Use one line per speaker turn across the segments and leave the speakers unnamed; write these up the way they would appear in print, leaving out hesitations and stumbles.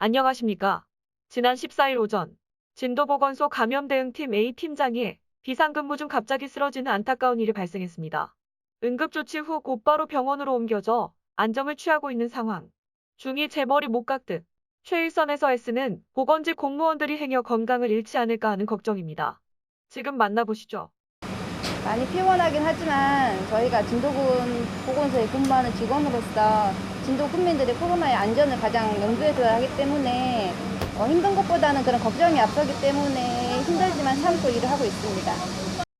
안녕하십니까. 지난 14일 오전 진도보건소 감염대응팀 A팀장이 비상근무 중 갑자기 쓰러지는 안타까운 일이 발생했습니다. 응급조치 후 곧바로 병원으로 옮겨져 안정을 취하고 있는 상황. 중이 제 머리 못 깎듯 최일선에서 애쓰는 보건직 공무원들이 행여 건강을 잃지 않을까 하는 걱정입니다. 지금 만나보시죠.
많이 피곤하긴 하지만 저희가 진도군 보건소에 근무하는 직원으로서 진도 군민들의 코로나의 안전을 가장 염두에 둬야 하기 때문에 힘든 것보다는 그런 걱정이 앞서기 때문에 힘들지만 참고 일을 하고 있습니다.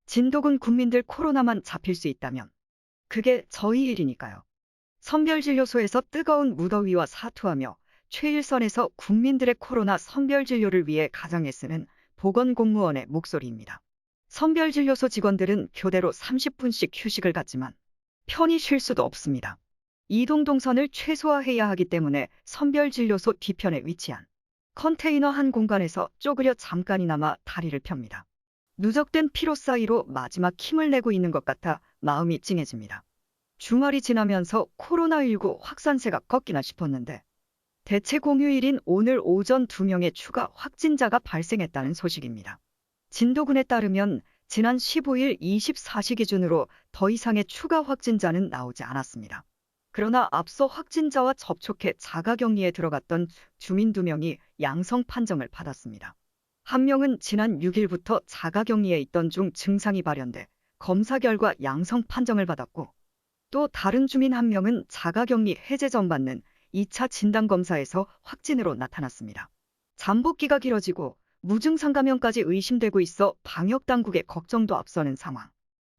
진도군 국민들 코로나만 잡힐 수 있다면 그게 저희 일이니까요. 선별진료소에서 뜨거운 무더위와 사투하며 최일선에서 국민들의 코로나 선별진료를 위해 가장 애쓰는 보건공무원의 목소리입니다. 선별진료소 직원들은 교대로 30분씩 휴식을 갖지만 편히 쉴 수도 없습니다. 이동 동선을 최소화해야 하기 때문에 선별진료소 뒤편에 위치한 컨테이너 한 공간에서 쪼그려 잠깐이나마 다리를 펴니다. 누적된 피로 사이로 마지막 힘을 내고 있는 것 같아 마음이 찡해집니다. 주말이 지나면서 코로나19 확산세가 꺾이나 싶었는데 대체 공휴일인 오늘 오전 2명의 추가 확진자가 발생했다는 소식입니다. 진도군에 따르면 지난 15일 24시 기준으로 더 이상의 추가 확진자는 나오지 않았습니다. 그러나 앞서 확진자와 접촉해 자가격리에 들어갔던 주민 2명이 양성 판정을 받았습니다. 한 명은 지난 6일부터 자가격리에 있던 중 증상이 발현돼 검사 결과 양성 판정을 받았고 또 다른 주민 한 명은 자가격리 해제 전 받는 2차 진단검사에서 확진으로 나타났습니다. 잠복기가 길어지고 무증상 감염까지 의심되고 있어 방역당국의 걱정도 앞서는 상황.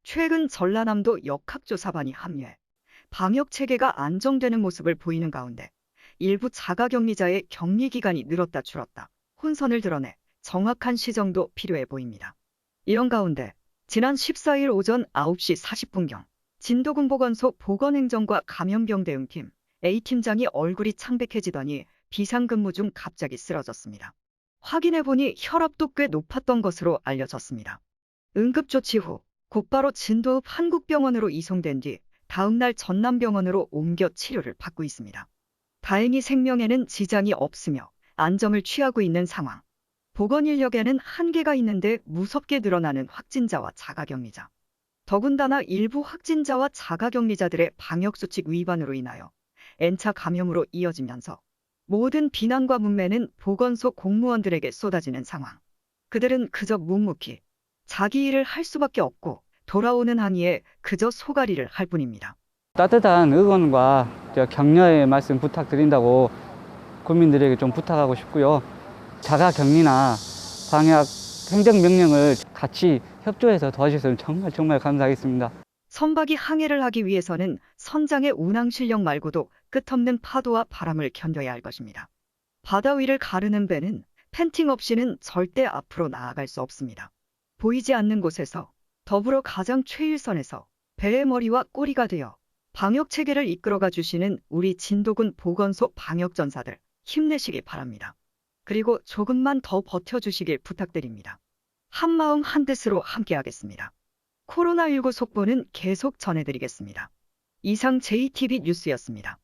최근 전라남도 역학조사반이 합류해 방역체계가 안정되는 모습을 보이는 가운데 일부 자가격리자의 격리기간이 늘었다 줄었다 혼선을 드러내 정확한 시정도 필요해 보입니다. 이런 가운데 지난 14일 오전 9시 40분경 진도군 보건소 보건행정과 감염병 대응팀 A팀장이 얼굴이 창백해지더니 비상근무 중 갑자기 쓰러졌습니다. 확인해보니 혈압도 꽤 높았던 것으로 알려졌습니다. 응급조치 후 곧바로 진도읍 한국병원으로 이송된 뒤 다음날 전남병원으로 옮겨 치료를 받고 있습니다. 다행히 생명에는 지장이 없으며 안정을 취하고 있는 상황. 보건인력에는 한계가 있는데 무섭게 늘어나는 확진자와 자가격리자. 더군다나 일부 확진자와 자가격리자들의 방역수칙 위반으로 인하여 N차 감염으로 이어지면서 모든 비난과 문매는 보건소 공무원들에게 쏟아지는 상황. 그들은 그저 묵묵히 자기 일을 할 수밖에 없고 돌아오는 항의에 그저 소가리를 할 뿐입니다.
따뜻한 응원과 격려의 말씀 부탁드린다고 국민들에게 좀 부탁하고 싶고요. 자가격리나 방역 행정명령을 같이 협조해서 도와주셔서 정말 감사하겠습니다.
선박이 항해를 하기 위해서는 선장의 운항 실력 말고도 끝없는 파도와 바람을 견뎌야 할 것입니다. 바다 위를 가르는 배는 팬팅 없이는 절대 앞으로 나아갈 수 없습니다. 보이지 않는 곳에서 더불어 가장 최일선에서 배의 머리와 꼬리가 되어 방역체계를 이끌어가 주시는 우리 진도군 보건소 방역전사들 힘내시기 바랍니다. 그리고 조금만 더 버텨주시길 부탁드립니다. 한마음 한뜻으로 함께하겠습니다. 코로나19 속보는 계속 전해드리겠습니다. 이상 JTB 뉴스였습니다.